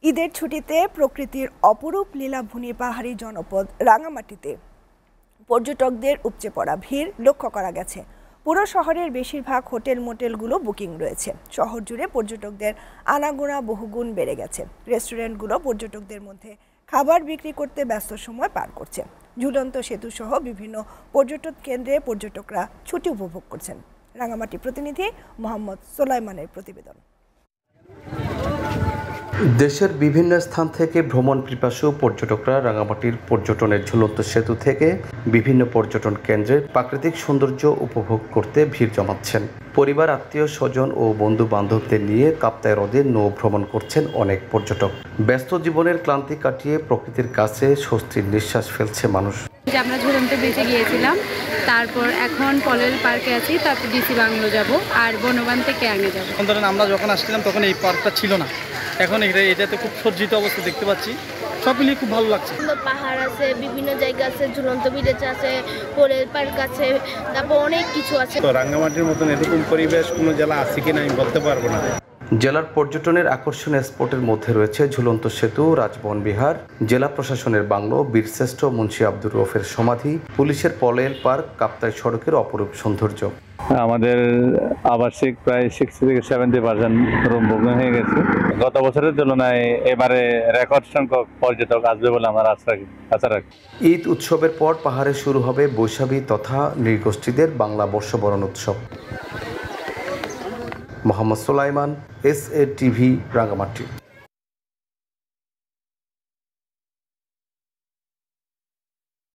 ঈদের ছুটিতে প্রকৃতির অপরূপ লীলাভূমি পাহাড়ি জনপদ রাঙামাটিতে পর্যটকদের উপচে পড়া ভিড় লক্ষ্য করা গেছে। পুরো শহরের বেশিরভাগ হোটেল মোটেলগুলো বুকিং রয়েছে। শহর জুড়ে পর্যটকদের আনাগোনা বহুগুণ বেড়ে গেছে। রেস্টুরেন্টগুলো পর্যটকদের মধ্যে খাবার বিক্রি করতে ব্যস্ত সময় পার করছে। ঝুলন্ত সেতু সহ বিভিন্ন পর্যটন কেন্দ্রে পর্যটকরা ছুটি উপভোগ করছেন। রাঙামাটি প্রতিনিধি মোহাম্মদ সোলাইমানের প্রতিবেদন। দেশের বিভিন্ন স্থান থেকে ভ্রমণ পিপাসু পর্যটকরা রাঙামাটির পর্যটনের ঝুলন্ত সেতু থেকে বিভিন্ন পর্যটন কেন্দ্রে প্রাকৃতিক সৌন্দর্য উপভোগ করতে ভিড় জমাচ্ছেন। পরিবার, আত্মীয় স্বজন ও বন্ধু বান্ধবদের নিয়ে কাপ্তাই হ্রদে নৌ ভ্রমণ করছেন অনেক পর্যটক। ব্যস্ত জীবনের ক্লান্তি কাটিয়ে প্রকৃতির কাছে স্বস্তির নিঃশ্বাস ফেলছে মানুষ। আমরা ঝুলন্ত ব্রিজে গিয়েছিলাম, তারপর এখন পলেল পার্কে আছি, তারপর ডিসি বাংলো যাব আর বনবান থেকে আগে যাব। ধরেন আমরা যখন আসছিলাম তখন এই পার্কটা ছিল না, এখন এটাতে খুব সজ্জিত অবস্থা দেখতে পাচ্ছি। সব মিলিয়ে খুব ভালো লাগছে। পাহাড় আছে, বিভিন্ন জায়গা আছে, ঝুলন্ত ব্রিজ আছে, পলেল পার্ক আছে, তারপর অনেক কিছু আছে। তো রাঙ্গামাটির মতন এরকম পরিবেশ কোনো জেলা আছে কিনা আমি বলতে পারবো না। জেলার পর্যটনের আকর্ষণীয় স্পটের মধ্যে রয়েছে ঝুলন্ত সেতু, রাজবন বিহার, জেলা প্রশাসনের বাংলো, বীরশ্রেষ্ঠ মুন্সি আব্দুর রউফের সমাধি, পুলিশের পলেল পার্ক, কাপ্তাই সড়কের অপরূপ সৌন্দর্য। আমাদের আবাসিক প্রায় 60 থেকে 70% রুম বুকিং হয়ে গেছে। গত বছরের তুলনায় এবারে রেকর্ড সংখ্যক পর্যটক আসবে বলে আমরা আশা রাখি। ঈদ উৎসবের পর পাহাড়ে শুরু হবে বৈশাখী তথা নৃগোষ্ঠীদের বাংলা বর্ষবরণ উৎসব। মোহাম্মদ সোলাইমান, SA TV, রাঙামাটি।